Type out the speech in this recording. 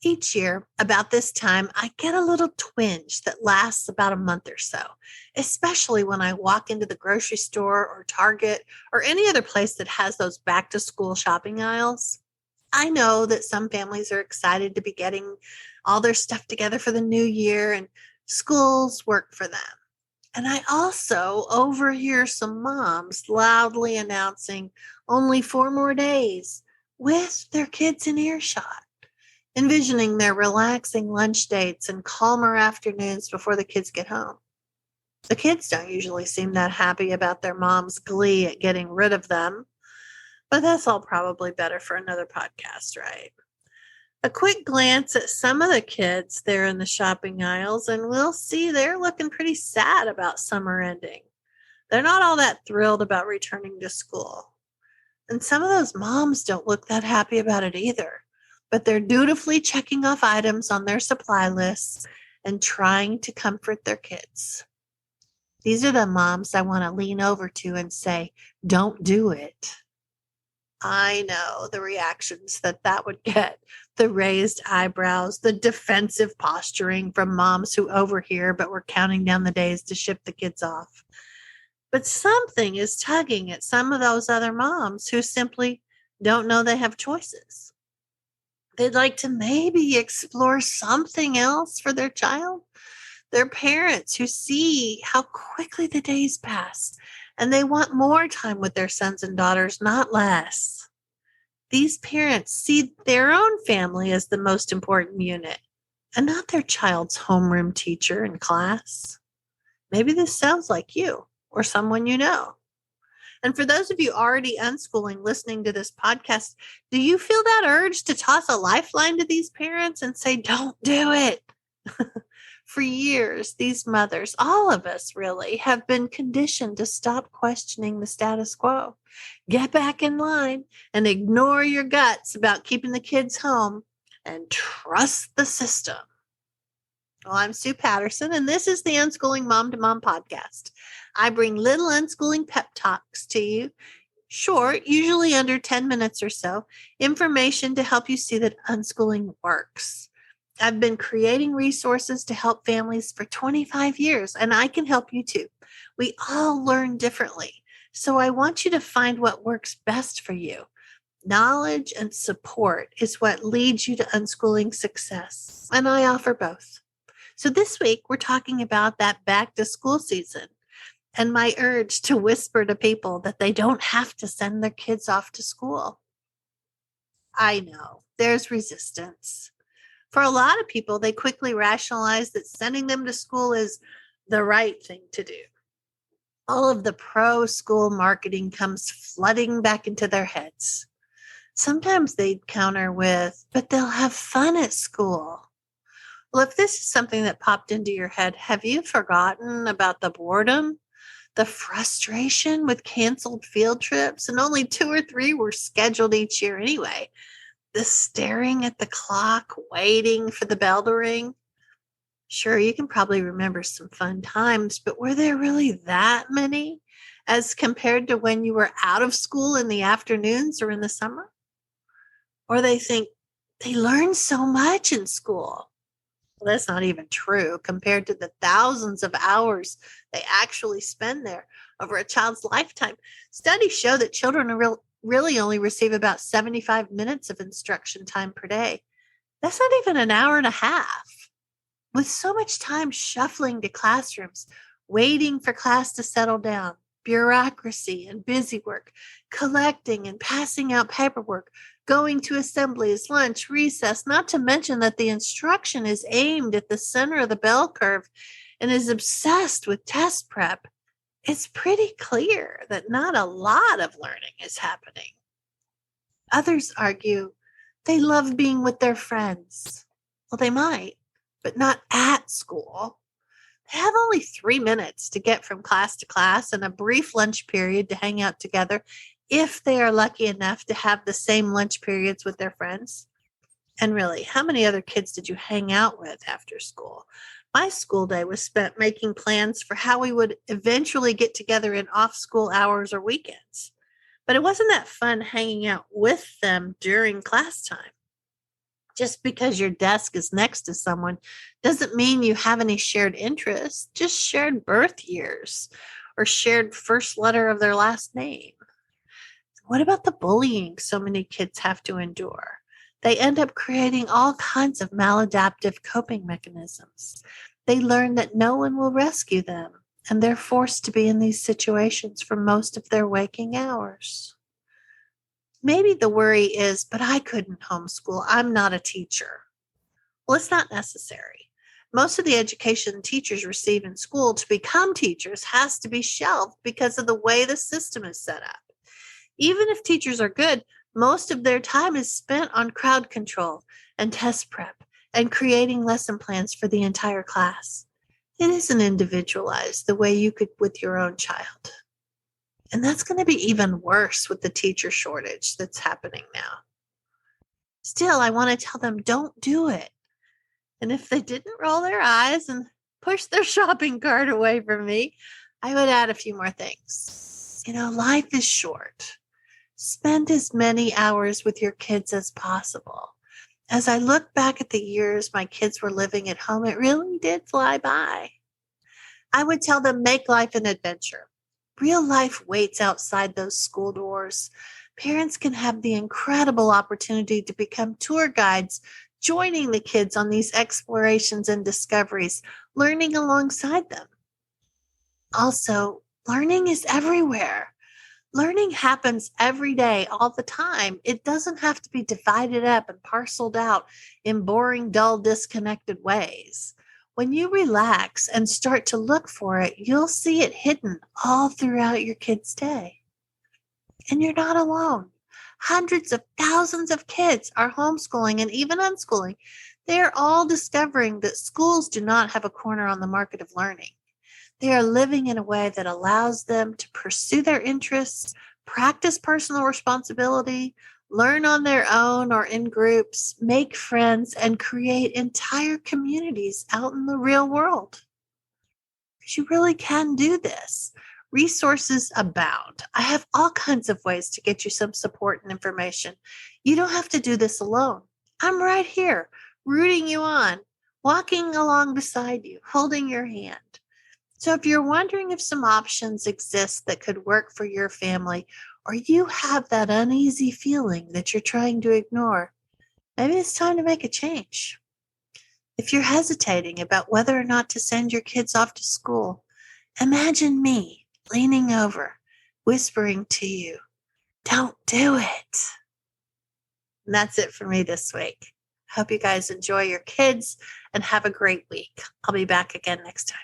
Each year, about this time, I get a little twinge that lasts about a month or so, especially when I walk into the grocery store or Target or any other place that has those back to school shopping aisles. I know that some families are excited to be getting all their stuff together for the new year and schools work for them. And I also overhear some moms loudly announcing only 4 more days with their kids in earshot, envisioning their relaxing lunch dates and calmer afternoons before the kids get home. The kids don't usually seem that happy about their mom's glee at getting rid of them, but that's all probably better for another podcast, right? A quick glance at some of the kids there in the shopping aisles, and we'll see they're looking pretty sad about summer ending. They're not all that thrilled about returning to school. And some of those moms don't look that happy about it either, but they're dutifully checking off items on their supply lists and trying to comfort their kids. These are the moms I want to lean over to and say, don't do it. I know the reactions that would get, the raised eyebrows, the defensive posturing from moms who overhear but were counting down the days to ship the kids off. But something is tugging at some of those other moms who simply don't know they have choices. They'd like to maybe explore something else for their child. Their parents who see how quickly the days pass and they want more time with their sons and daughters, not less. These parents see their own family as the most important unit and not their child's homeroom teacher and class. Maybe this sounds like you or someone you know. And for those of you already unschooling listening to this podcast, do you feel that urge to toss a lifeline to these parents and say, don't do it? For years, these mothers, all of us really, have been conditioned to stop questioning the status quo. Get back in line and ignore your guts about keeping the kids home and trust the system. Well, I'm Sue Patterson, and this is the Unschooling Mom to Mom podcast. I bring little unschooling pep talks to you, short, usually under 10 minutes or so, information to help you see that unschooling works. I've been creating resources to help families for 25 years, and I can help you too. We all learn differently, so I want you to find what works best for you. Knowledge and support is what leads you to unschooling success, and I offer both. So this week, we're talking about that back to school season and my urge to whisper to people that they don't have to send their kids off to school. I know there's resistance. For a lot of people, they quickly rationalize that sending them to school is the right thing to do. All of the pro-school marketing comes flooding back into their heads. Sometimes they'd counter with, but they'll have fun at school. Well, if this is something that popped into your head, have you forgotten about the boredom, the frustration with canceled field trips, and only 2 or 3 were scheduled each year anyway? The staring at the clock, waiting for the bell to ring. Sure, you can probably remember some fun times, but were there really that many as compared to when you were out of school in the afternoons or in the summer? Or they think they learned so much in school. Well, that's not even true compared to the thousands of hours they actually spend there over a child's lifetime. Studies show that children are really only receive about 75 minutes of instruction time per day. That's not even an hour and a half. With so much time shuffling to classrooms, waiting for class to settle down, bureaucracy and busy work, collecting and passing out paperwork, going to assemblies, lunch, recess, not to mention that the instruction is aimed at the center of the bell curve and is obsessed with test prep, it's pretty clear that not a lot of learning is happening. Others argue they love being with their friends. Well, they might, but not at school. They have only 3 minutes to get from class to class and a brief lunch period to hang out together if they are lucky enough to have the same lunch periods with their friends. And really, how many other kids did you hang out with after school? My school day was spent making plans for how we would eventually get together in off-school hours or weekends. But it wasn't that fun hanging out with them during class time. Just because your desk is next to someone doesn't mean you have any shared interests, just shared birth years or shared first letter of their last name. What about the bullying so many kids have to endure? They end up creating all kinds of maladaptive coping mechanisms. They learn that no one will rescue them, and they're forced to be in these situations for most of their waking hours. Maybe the worry is, but I couldn't homeschool. I'm not a teacher. Well, it's not necessary. Most of the education teachers receive in school to become teachers has to be shelved because of the way the system is set up. Even if teachers are good, most of their time is spent on crowd control and test prep and creating lesson plans for the entire class. It isn't individualized the way you could with your own child. And that's going to be even worse with the teacher shortage that's happening now. Still, I want to tell them don't do it. And if they didn't roll their eyes and push their shopping cart away from me, I would add a few more things. Life is short. Spend as many hours with your kids as possible. As I look back at the years my kids were living at home, it really did fly by. I would tell them make life an adventure. Real life waits outside those school doors. Parents can have the incredible opportunity to become tour guides, joining the kids on these explorations and discoveries, learning alongside them. Also, learning is everywhere. Learning happens every day, all the time. It doesn't have to be divided up and parceled out in boring, dull, disconnected ways. When you relax and start to look for it, you'll see it hidden all throughout your kid's day. And you're not alone. Hundreds of thousands of kids are homeschooling and even unschooling. They are all discovering that schools do not have a corner on the market of learning. They are living in a way that allows them to pursue their interests, practice personal responsibility, learn on their own or in groups, make friends, and create entire communities out in the real world. Because you really can do this. Resources abound. I have all kinds of ways to get you some support and information. You don't have to do this alone. I'm right here, rooting you on, walking along beside you, holding your hand. So if you're wondering if some options exist that could work for your family, or you have that uneasy feeling that you're trying to ignore, maybe it's time to make a change. If you're hesitating about whether or not to send your kids off to school, imagine me leaning over, whispering to you, don't do it. And that's it for me this week. I hope you guys enjoy your kids and have a great week. I'll be back again next time.